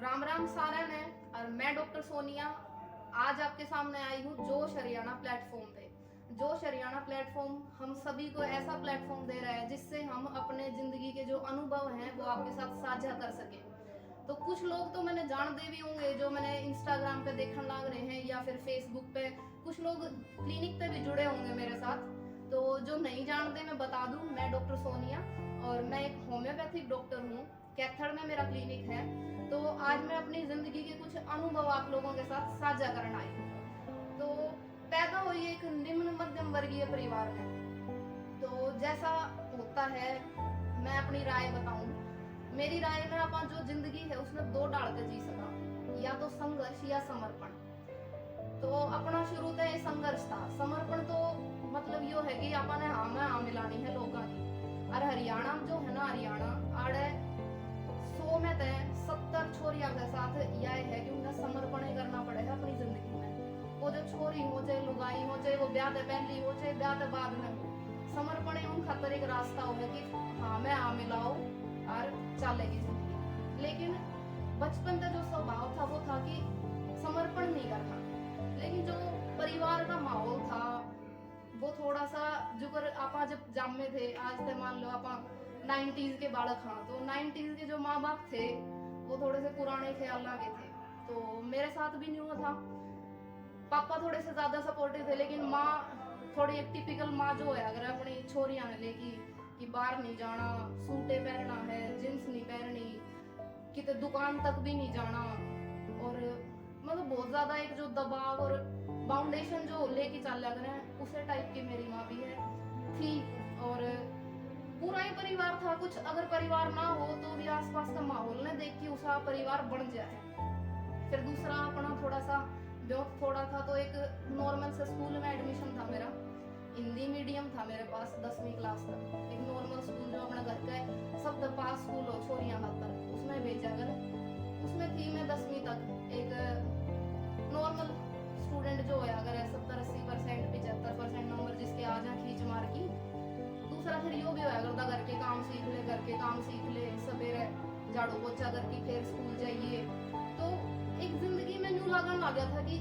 राम राम सारन है। और मैं डॉक्टर सोनिया आज आपके सामने आई हूँ जोश हरियाणा प्लेटफॉर्म पे। जोश हरियाणा प्लेटफॉर्म हम सभी को ऐसा प्लेटफॉर्म दे रहा है जिससे हम अपने जिंदगी के जो अनुभव हैं वो आपके साथ साझा कर सके। तो कुछ लोग तो मैंने जानते भी होंगे, जो मैंने इंस्टाग्राम पे देखने लग रहे हैं या फिर फेसबुक पे, कुछ लोग क्लिनिक पे भी जुड़े होंगे मेरे साथ। तो जो नहीं जानते मैं बता दूं, मैं डॉक्टर सोनिया और मैं एक होम्योपैथिक डॉक्टर हूँ। कैथल में मेरा क्लिनिक है। तो आज मैं अपनी जिंदगी के कुछ अनुभव आप लोगों के साथ साझा करना आई हूँ। तो पैदा हुई एक निम्न मध्यम वर्गीय परिवार में। तो जैसा होता है मैं अपनी राय बताऊं। मेरी राय में आप जो जिंदगी है उसमें दो डाल के जी सका, या तो संघर्ष या समर्पण। तो अपना शुरू तो ये संघर्ष था। समर्पण तो मतलब यो है कि अपन ने हाँ मिलानी है लोगों की। और हरियाणा जो है ना, हरियाणा आड़े 100 में तय 70 छोरिया के साथ यह है कि उन्हें समर्पण ही करना पड़ेगा अपनी जिंदगी में। वो जो छोरी हो चाहे लुगाई हो, चाहे वो ब्याह पहली हो चाहे ब्याह बाद में हो, समर्पण ही उन खातर एक रास्ता होगा कि हाँ मैं आ मिलाओ और चलेगी जिंदगी। लेकिन बचपन का जो स्वभाव था वो था कि समर्पण नहीं करना। लेकिन जो परिवार का माहौल था वो थोड़ा सा जो कर आपा जब जामे थे, आज थे मान लो आपा 90s के बालक। हाँ, तो 90s के जो माँ बाप थे वो थोड़े से पुराने ख्याल के थे। तो मेरे साथ भी नहीं हुआ था। पापा थोड़े से ज्यादा सपोर्टिव थे, लेकिन माँ थोड़ी एक टिपिकल माँ जो है, अगर अपनी छोरियां ने लेकी कि बाहर नहीं जाना, सूटे पहनना है, जींस नहीं पहननी, किते दुकान तक भी नहीं जाना, और मतलब बहुत ज्यादा एक जो दबाव और बाउंडेशन जो लेके चल लग रहे हैं उसे टाइप की मेरी माँ भी है थी। और पूरा ही परिवार था। कुछ अगर परिवार ना हो तो भी आसपास का माहौल ने देख के उसका परिवार बन जाए। फिर दूसरा अपना थोड़ा सा ब्योत थोड़ा था, तो एक नॉर्मल से स्कूल में एडमिशन था मेरा। हिंदी मीडियम था मेरे पास 10वीं क्लास तक। एक नॉर्मल स्कूल जो अपना घर का सब पास स्कूल हो छोरियां खातर, उसमें भेजा कर। उसमें थी मैं 10वीं तक। एक नॉर्मल स्टूडेंट जो है, अगर 70-80% 75% नंबर जिसके आ जाए खींच मार की। दूसरा फिर यो भी होया करता, घर के काम सीख ले, घर के काम सीख ले, सवेरे झाड़ू पोछा करके फिर स्कूल जाइए। तो एक जिंदगी में न्यू लगन लग गया था कि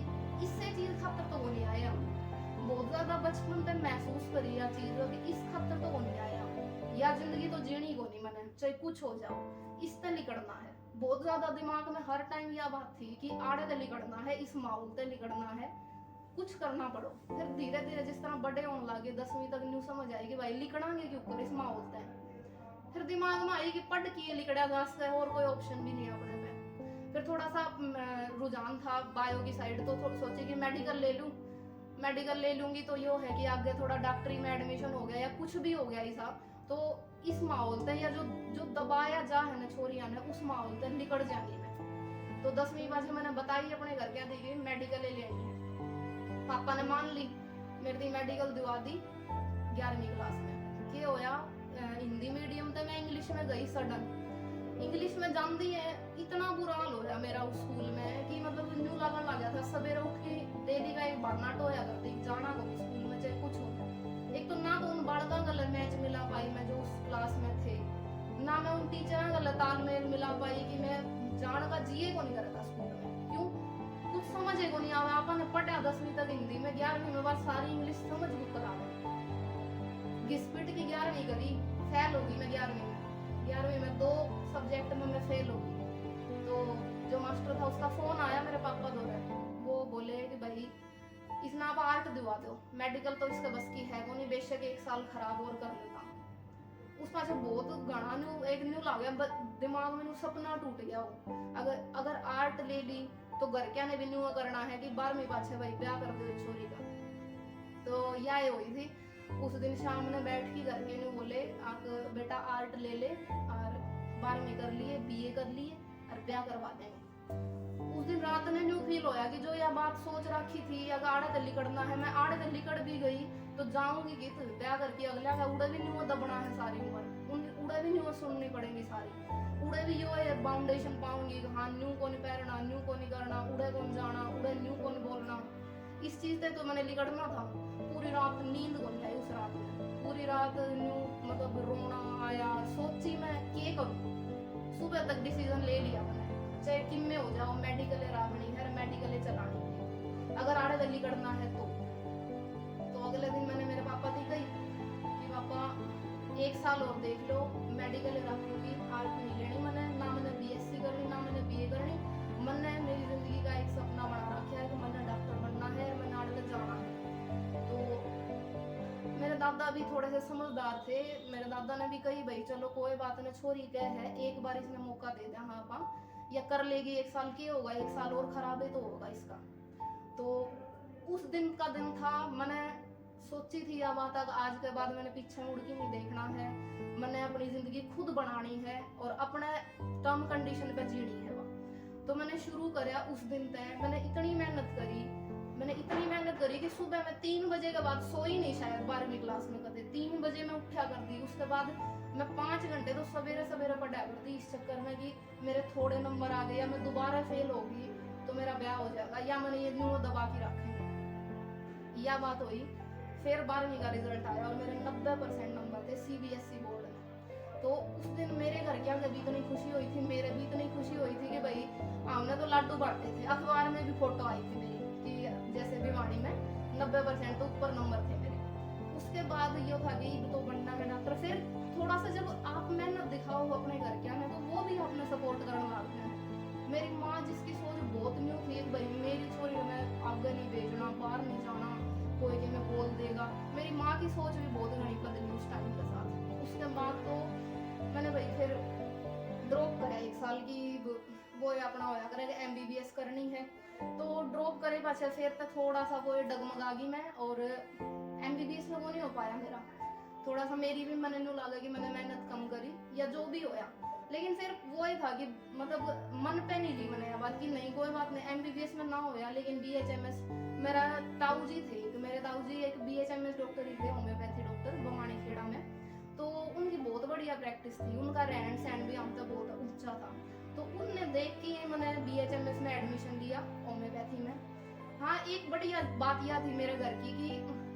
इससे चीज खातर तो वो नहीं आया। बहुत ज्यादा बचपन में महसूस करी या चीज कि इस खातर तो वो नहीं आया, या जिंदगी तो जीनी को नहीं मैंने, चाहे कुछ हो जाओ इस ते लिकड़ना है। बहुत ज्यादा दिमाग में हर टाइम यह बात थी कि आड़े ते लिकड़ना है, इस माहौल ते लिकड़ना है, कुछ करना पड़ो। फिर धीरे धीरे जिस तरह बड़े होने लगे, 10वीं तक न्यू समझ आई कि भाई लिकड़ांगे क्यों कर इस माहौल ते। फिर दिमाग में आई कि पढ़ के लिकड़ा जा सकता और कोई ऑप्शन भी नहीं अपने पे। फिर थोड़ा सा रुझान था बायो की साइड, तो सोचे कि मेडिकल ले लूं। मेडिकल ले लूंगी तो यो है कि आगे थोड़ा डॉक्टरी में एडमिशन हो गया या कुछ भी हो गया ऐसा, तो इस माहौल से या जो जो दबाया जा है ना छोरियां ने, उस माहौल से निकल जाएंगी मैं। तो 10वीं बाजी मैंने बताई अपने घर क्या दी, मेडिकल ले लेनी है। पापा ने मान ली, मेरी मेडिकल दिवा दी 11वीं क्लास में। क्या होया, हिंदी मीडियम तो मैं इंग्लिश में गई सडन। इंग्लिश में जानती है इतना बुरा हाल हो रहा मेरा उस स्कूल में कि मतलब न्यू लगन लग गया था। सवेरे उठ के डेली का एक बहाना टोया करती जाना को स्कूल में, चाहे कुछ हो। एक तो ना तो उन बालकों का मैच मिला पाई मैं जो उस क्लास में थे, ना मैं उन टीचर का तालमेल मिला पाई कि मैं जान का जिए को नहीं करता स्कूल में। क्यों? कुछ समझे को नहीं आया। आपने पढ़ा 10वीं तक हिंदी में, 11वीं में बाद सारी इंग्लिश समझ बुक करा घिसपिट की 11वीं करी, फेल होगी मैं 11वीं में। 11वीं में 2 सब्जेक्ट में मैं फेल हो गई। तो जो मास्टर था उसका फोन आया मेरे पापा द्वारा, वो बोले कि भाई इसमें आप आर्ट दिवा दो, मेडिकल तो इसका बस की है वो नहीं, बेशक 1 साल खराब और कर लेता। उस पास बहुत घना न्यू ला गया दिमाग में, सपना टूट गया वो। अगर आर्ट ले ली तो घर क्या ने भी न्यू करना है कि 12वीं पाछे भाई ब्याह कर दो छोरी का। तो यह हुई थी। उस दिन शाम ने बैठ के घर के ने बोले आप बेटा आर्ट ले ले और 12वीं कर लिए, बीए कर लिए और ब्याह करवा देंगे। उस दिन रात ने न्यू फील होया कि जो यह बात सोच रखी थी अगर आड़े दिल्ली करना है, मैं आड़े दिल्ली कर भी गई तो जाऊंगी कि ब्याह करके अगला का उड़े भी नहीं दबना है सारी उम्र, उड़े भी नहीं सुननी पड़ेगी सारी। उड़े भी यो है बाउंडेशन पाऊंगी, हाँ न्यू को नहीं पहनना, न्यू को नहीं करना, उड़े कौन जाना, उड़े न्यू को नहीं बोलना। इस चीज से तो मैंने लिकड़ना था। पूरी रात नींद को नहीं आई उस रात में। पूरी रात न्यू मतलब रोना आया, सोची मैं क्या करूं। सुबह तक डिसीजन ले लिया मैंने, चाहे किम में हो जाओ मेडिकल राखनी है, मेडिकल चलानी है, अगर आड़े दली करना है तो अगले दिन मैंने मेरे पापा की कही कि पापा 1 साल और देख लो, मेडिकल रखूंगी, आर्ट नहीं लेनी मैंने, ना मैंने बीएससी करनी ना मैंने बीए करनी, मैंने मेरी जिंदगी का एक सपना बना रखा है कि मैंने डॉक्टर बनना है, मैंने आगे तक जाना है। तो मेरे दादा भी थोड़े से समझदार थे, मेरे दादा ने भी कही भाई चलो कोई बात नहीं, छोरी क्या है, एक बार इसने मौका दे दिया, हाँ पा या कर लेगी, 1 साल की होगा, 1 साल और खराब है तो होगा इसका। तो उस दिन का दिन था, मैंने सोची थी या बात, आज के बाद मैंने पीछे मुड़ के नहीं देखना है, मैंने अपनी जिंदगी खुद बनानी है और अपने टर्म कंडीशन पे जीनी है। तो मैंने शुरू करा उस दिन तय, मैंने इतनी मेहनत करी कि सुबह मैं 3 बजे के बाद सोई नहीं, शायद 12वीं क्लास में कदे 3 बजे मैं उठा करती, उसके बाद मैं 5 घंटे तो सवेरे सवेरे पढ़ा करती, इस चक्कर में कि मेरे थोड़े नंबर आ गए या मैं दोबारा फेल होगी तो मेरा ब्याह हो जाएगा या मैंने ये न्यू दबा के रखेंगे। यह बात हुई। फिर 12वीं का रिजल्ट आया और मेरे 90% नंबर थे सीबीएसई बोर्ड में। तो उस दिन मेरे घर के आगे भी इतनी खुशी हुई थी, मेरे भी इतनी खुशी हुई थी कि भाई हमने तो लाडू बांटे थे, अखबार में भी फोटो आई थी मेरी कि जैसे भिवाड़ी में 90% तो ऊपर नंबर थे मेरे। उसके बाद ये था कि तो बनना है डॉक्टर। फिर थोड़ा सा जब आप मेहनत दिखाओ अपने घर के आगे तो वो भी अपने सपोर्ट करने लगते हैं। मेरी माँ जिसकी सोच बहुत न्यू थी, भाई मेरी छोरी में आगे नहीं भेजना, बाहर नहीं जाना, कोई कि मैं बोल देगा, मेरी माँ की सोच भी बहुत घनी बदली उस टाइम के साथ। उसके बाद तो मैंने भाई फिर ड्रॉप करा 1 साल की, वो अपना होया करेगा एमबीबीएस करनी है, तो ड्रॉप करे पाछे फिर तो थोड़ा सा वो डगमगा गई मैं और एमबीबीएस में वो नहीं हो पाया मेरा। थोड़ा सा मेरी भी मन नू लगा कि मैंने मेहनत कम करी या जो भी होया, लेकिन फिर वो ही था कि मतलब मन पे नहीं ली मैंने बात कि नहीं कोई बात नहीं, एमबीबीएस में ना होया लेकिन बीएचएमएस, मेरा ताऊ जी थे, मेरे ताऊ जी एक बीएचएमएस डॉक्टर ही थे, होम्योपैथी डॉक्टर बवानी खेड़ा में, तो उनकी बहुत बढ़िया प्रैक्टिस थी, उनका रहन सहन भी हम तक बहुत ऊंचा था, तो उनने देख के मैंने बीएचएमएस में एडमिशन लिया होम्योपैथी में। हाँ, एक बढ़िया बात यह थी मेरे घर की कि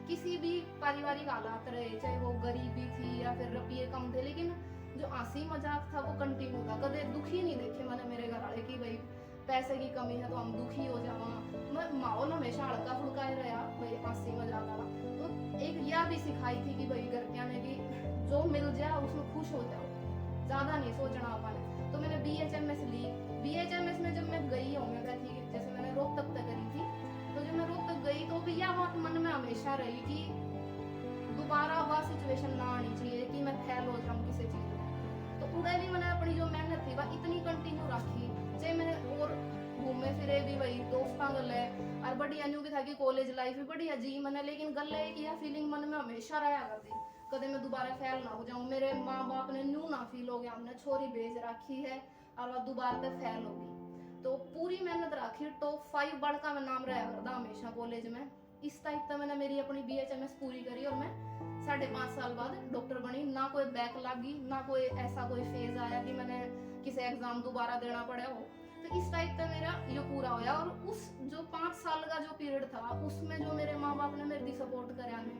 किसी भी पारिवारिक हालात रहे, चाहे वो गरीबी थी या फिर रुपये कम थे, लेकिन जो हंसी मजाक था वो कंटिन्यू था, कदे दुखी नहीं देखे मैंने मेरे घर वाले की भाई पैसे की कमी है तो हम दुखी हो जावा, माहौल हमेशा हल्का फुल्का ही रहा भाई हंसी मजाक वाला। तो एक यह भी सिखाई थी कि भाई घर के आने की जो मिल जाए उसमें खुश हो जाओ, ज्यादा नहीं सोचना अपन। तो मैंने बीएचएमएस ली, बीएचएमएस में जब मैं गई होम्योपैथी, जैसे मैंने रोहतक तक करी थी, तो जब मैं रोहतक गई तो भी यह बात मन में हमेशा रही कि दोबारा वह सिचुएशन ना आनी चाहिए कि मैं फेल हो जाऊं किसी चीज में। तो उड़े भी मैंने अपनी जो मेहनत थी वह इतनी कंटिन्यू रखी, चाहे मैंने और घूमे फिरे भी वही दोस्तां गले और बढ़िया न्यू भी था कि कॉलेज लाइफ भी बढ़िया जी मैंने, लेकिन गले की यह फीलिंग मन में हमेशा रहा करती कदे मैं दोबारा फेल ना हो जाऊं, मेरे माँ बाप ने न्यू ना फील हो गया हमने छोरी भेज रखी है और वह दोबारा पे फेल होगी। तो पूरी मेहनत रखी, टॉप 5 बड़का में नाम रहा करता हमेशा कॉलेज में। इस टाइप का मैंने मेरी अपनी बीएचएमएस पूरी करी और मैं 5.5 साल बाद डॉक्टर बनी, ना कोई बैक लगी, ना कोई ऐसा कोई फेज आया कि मैंने किसी एग्जाम दोबारा देना पड़ा हो। तो इस टाइप का मेरा ये पूरा होया। और उस जो 5 साल का जो पीरियड था उसमें जो मेरे माँ बाप ने मेरी सपोर्ट करा ने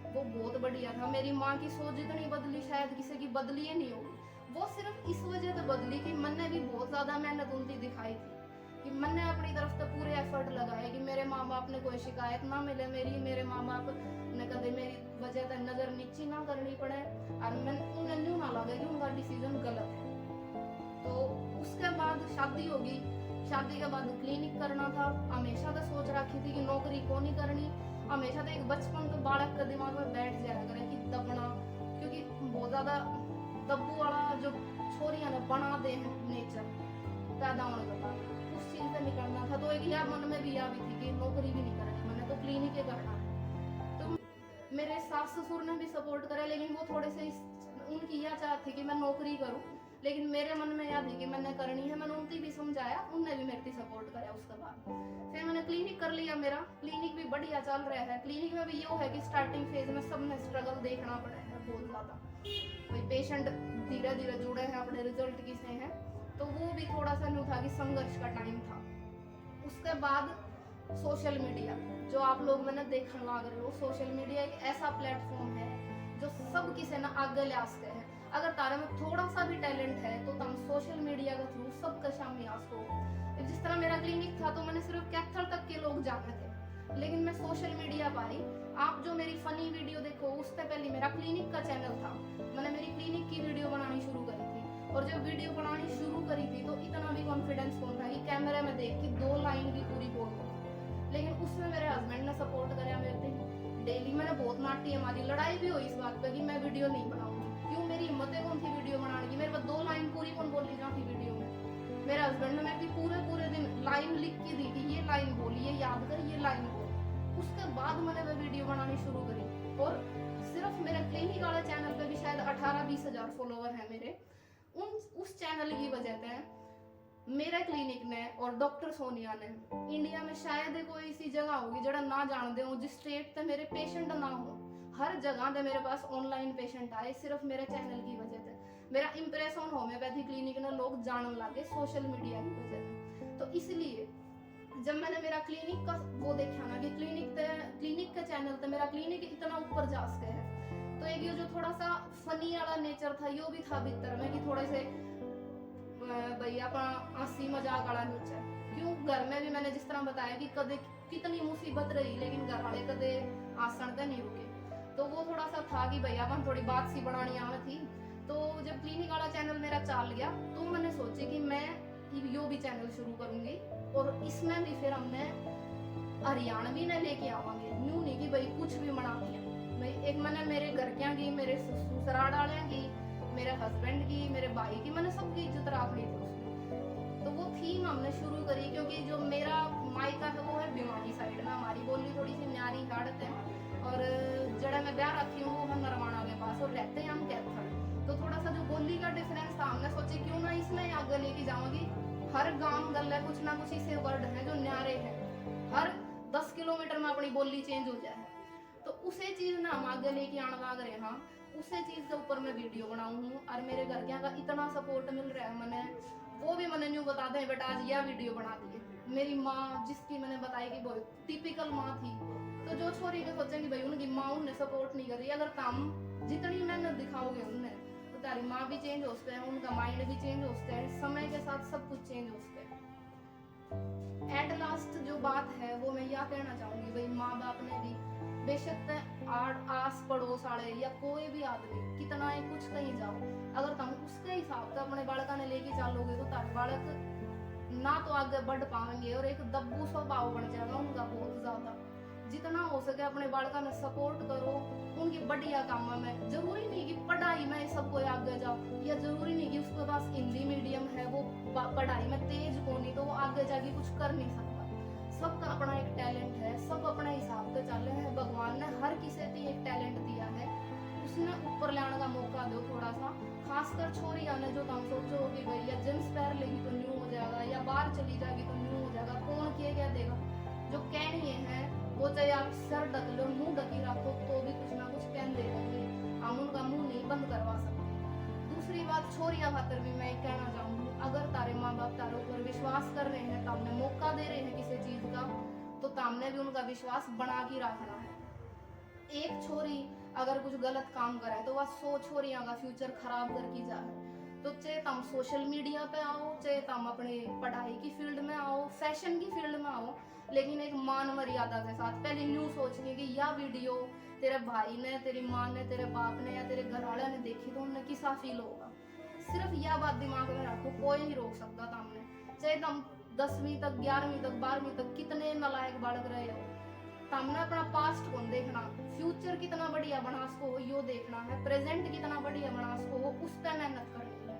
वो बहुत बढ़िया था। मेरी माँ की सोच इतनी बदली शायद किसी की बदली ही नहीं होगी, वो सिर्फ इस वजह से बदली कि मैंने भी बहुत ज्यादा मेहनत उनकी दिखाई थी, कि मैंने अपनी तरफ से पूरे एफर्ट लगाए कि मेरे माँ बाप ने कोई शिकायत ना मिले मेरी, मेरे माँ बाप ने कभी मेरी वजह से नजर नीची ना करनी पड़े और मैं उन्हें न्यू ना लगे कि उनका डिसीजन गलत है। तो उसके बाद शादी होगी, शादी के बाद क्लिनिक करना था, हमेशा तो सोच रखी थी कि नौकरी को नहीं करनी, हमेशा तो एक बचपन तो बालक के दिमाग में बैठ जाया करे कि दबना, क्योंकि बहुत ज्यादा दब्बू वाला जो छोरियां ने बना दे हैं नेचर पैदा होने के बाद, उस चीज से निकलना था। तो एक यार मन में भी आ भी थी कि नौकरी भी नहीं करनी, मैंने तो क्लिनिक ही करना है। तो मेरे सास ससुर ने भी सपोर्ट करा, लेकिन वो थोड़े से उनकी यह चाह थी कि मैं नौकरी करूं, लेकिन मेरे मन में याद है कि मैंने करनी है, मैंने उनकी भी समझाया, उनने भी मेरी सपोर्ट करा। उसके बाद फिर मैंने क्लिनिक कर लिया, मेरा क्लिनिक भी बढ़िया चल रहा है। क्लिनिक में भी ये है कि स्टार्टिंग फेज में सबने स्ट्रगल देखना पड़ा है बहुत ज्यादा, भाई पेशेंट धीरे धीरे जुड़े हैं अपने रिजल्ट की से हैं, तो वो भी थोड़ा सा न्यू था कि संघर्ष का टाइम था। उसके बाद सोशल मीडिया जो आप लोग मैंने देखने लग रहे हो, सोशल मीडिया एक ऐसा प्लेटफॉर्म है जो सब किसी ने आगे ले आते हैं। अगर तारे में थोड़ा सा भी टैलेंट है तो तुम सोशल मीडिया के थ्रू सबके सामने आ सको। जिस तरह मेरा क्लिनिक था तो मैंने सिर्फ कैथल तक के लोग जाने थे, लेकिन मैं सोशल मीडिया पर आई। आप जो मेरी फनी वीडियो देखो, उससे पहले मेरा क्लिनिक का चैनल था, मैंने मेरी क्लिनिक की वीडियो बनानी शुरू करी थी। और जब वीडियो बनानी शुरू करी थी तो इतना भी कॉन्फिडेंस कौन था कि कैमरे में देख के 2 लाइन भी पूरी बोल दूं, लेकिन उसमें मेरे हस्बैंड ने सपोर्ट करा मेरे थे। डेली मैंने बहुत नाटी हमारी लड़ाई भी हुई इस बात पे कि मैं वीडियो नहीं बनाऊंगी, क्यों मेरी हिम्मतें कौन थी वीडियो बनाने की, मेरे पास 2 लाइन पूरी कौन बोली जाती वीडियो में। मेरे हस्बैंड ने मेरे पूरे दिन लाइन लिख के दी कि ये लाइन बोली, ये याद कर, ये लाइन बोल। उसके बाद मैंने वो वीडियो बनानी शुरू करी, और सिर्फ मेरे क्लिनिक वाले चैनल पे भी शायद 18-20 हजार फॉलोवर है मेरे। उस चैनल की वजह से मेरे क्लिनिक ने और डॉक्टर सोनिया ने इंडिया में शायद कोई ऐसी जगह होगी जड़ा ना जानते हो, जिस स्टेट पे मेरे पेशेंट ना हो, हर जगह पे मेरे पास ऑनलाइन पेशेंट आए सिर्फ मेरे चैनल की वजह से। मेरा इंप्रेशन होम्योपैथी क्लिनिक ने लोग जानने लगे सोशल मीडिया की वजह से। तो इसलिए जब मैंने मेरा क्लिनिक का वो देखा ना कि क्लिनिक के चैनल पे मेरा क्लिनिक इतना ऊपर जा सके है, तो एक ये जो थोड़ा सा फनी वाला नेचर था यो भी था भीतर में कि थोड़े से भैया अपना हंसी मजाक वाला नेचर। क्यों घर में भी मैंने जिस तरह बताया कि कदे कितनी मुसीबत रही, लेकिन घर वाले कदे आसन पे नहीं रुके, तो वो थोड़ा सा था कि भैया अपन थोड़ी बात सी बनानी आवे थी। तो जब क्लिनिक वाला चैनल मेरा चल गया तो मैंने सोची कि मैं यो भी चैनल शुरू करूंगी, और इसमें भी फिर हमने हरियाणवी ने लेके आवांगे। न्यू नहीं कि भाई कुछ भी बना दिया भाई, एक मैंने मेरे घर क्या की, मेरे ससुराल वाले की, मेरे हस्बैंड की, मेरे भाई की, मैंने सबकी इज्जत रख ली थी उसमें। तो वो थीम हमने शुरू करी, क्योंकि जो मेरा मायका है वो है भिवानी साइड में, हमारी बोली थोड़ी सी न्यारी हाड़त है, और जड़ा मैं ब्याह रखी हूँ वो है नरवाना के पास, और रहते हैं हम कैथल। तो थोड़ा सा जो बोली का डिफरेंस था, हमने सोचे क्यों ना इसमें आगे लेके जाऊंगी। हर गांव गले कुछ ना कुछ ऐसे वर्ड हैं जो न्यारे हैं, हर 10 किलोमीटर में अपनी बोली चेंज हो जाए, तो उसे चीज ना हम आगे लेके आने लग रहे हैं। उसे चीज के ऊपर मैं वीडियो बनाऊं हूँ, और मेरे घर के का इतना सपोर्ट मिल रहा है। मैंने वो भी मैंने न्यू बता दें बेटा आज यह वीडियो बना दी है। मेरी माँ जिसकी मैंने बताई कि बहुत टिपिकल माँ थी, तो जो छोरी के सोचेंगे भाई उनकी माँ उन्हें सपोर्ट नहीं कर रही, अगर काम जितनी मेहनत दिखाओगे उन्हें तो तारी माँ भी चेंज हो सकते हैं, उनका माइंड भी चेंज हो सकता है, समय के साथ सब कुछ चेंज हो सकता है। एट लास्ट जो बात है वो मैं यह कहना चाहूंगी, भाई माँ बाप ने भी बेशक आस पड़ोस वाले या कोई भी आदमी कितना ही कुछ कहीं जाओ, अगर तुम उसके हिसाब से अपने बालका ने लेके चलोगे तो तारे बालक ना तो आगे बढ़ पाएंगे, और एक दब्बू स्वभाव बन जाएगा उनका बहुत ज्यादा। जितना हो सके अपने बालका ने सपोर्ट करो उनकी बढ़िया काम में। जरूरी नहीं कि पढ़ाई में सबको आगे जाओ, या जरूरी नहीं कि उसके पास हिंदी मीडियम है वो पढ़ाई में तेज होनी तो वो आगे जाके कुछ कर नहीं सकता। सबका अपना एक टैलेंट है, सब अपने हिसाब से चल रहे हैं। भगवान ने हर किसी को एक टैलेंट दिया है, उसने ऊपर लाने का मौका दो थोड़ा सा। खासकर छोरी आने जो तुम सोचो कि भैया जींस पहन लेगी तो न्यू हो जाएगा, या बाहर चली जाएगी तो न्यू हो जाएगा, कौन क्या देगा। जो कहनी है वो चाहे आप सर ढक लो, मुंह ढकी रखो, तो भी कुछ ना कुछ कहन देगा कि हम उनका मुंह नहीं बंद करवा सकते। दूसरी बात छोरिया खातर भी मैं कहना चाहूंगी, अगर तारे माँ बाप तारे ऊपर विश्वास कर रहे हैं, तामने मौका दे रहे हैं किसी चीज का, तो तामने भी उनका विश्वास बना के रखना है। एक छोरी अगर कुछ गलत काम करे तो वह 100 छोरियां का फ्यूचर खराब करके जाए। तो चाहे तुम सोशल मीडिया पे आओ, चाहे तुम अपने पढ़ाई की फील्ड में आओ, फैशन की फील्ड में आओ, लेकिन एक मान मर्यादा के साथ। पहले न्यू सोचनी कि यह वीडियो तेरे भाई ने, तेरी माँ ने, तेरे बाप ने या तेरे घर वाले ने देखी तो उन्हें किसा फील होगा। सिर्फ यह बात दिमाग में रखो, कोई नहीं रोक सकता तुमने। चाहे तुम 10वीं तक, 11वीं तक, 12वीं तक कितने नालायक बालक रहे हो, तुमने अपना पास्ट को देखना, फ्यूचर कितना बढ़िया बना सको यो देखना है, प्रेजेंट कितना बढ़िया बना सको उस पर मेहनत करनी है।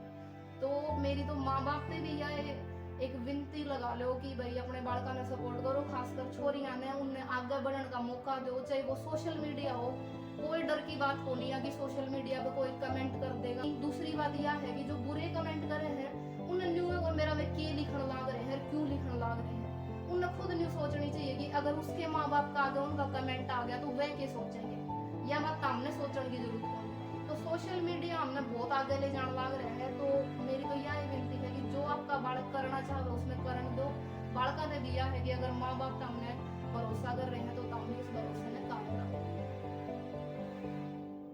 तो मेरी तो माँ बाप से भी यह एक विनती लगा लो कि भाई अपने बालका ने सपोर्ट करो, खासकर छोरियां ने उन्हें आगे बढ़ने का मौका दो, चाहे वो सोशल मीडिया हो। कोई डर की बात हो नहीं है कि सोशल मीडिया पे कोई कमेंट कर देगा। दूसरी बात यह है कि जो बुरे कमेंट करे हैं उन्हें न्यू है मेरा वे के लिखने लाग रहे हैं, क्यों लिखने लाग रहे हैं, उन्हें खुद न्यू सोचनी चाहिए कि अगर उसके माँ बाप का आगे उनका कमेंट आ गया तो वे क्या सोचेंगे, या बात हमने सोचने की जरूरत है। तो सोशल मीडिया हमने बहुत आगे ले जाने लग रहे हैं। तो मेरी तो यह विनती है कि जो आपका बालक करना चाहे उसमें करने दो। बालका ने दिया है कि अगर माँ बाप हमने भरोसा कर रहे हैं तो हम भी उस भरोसे में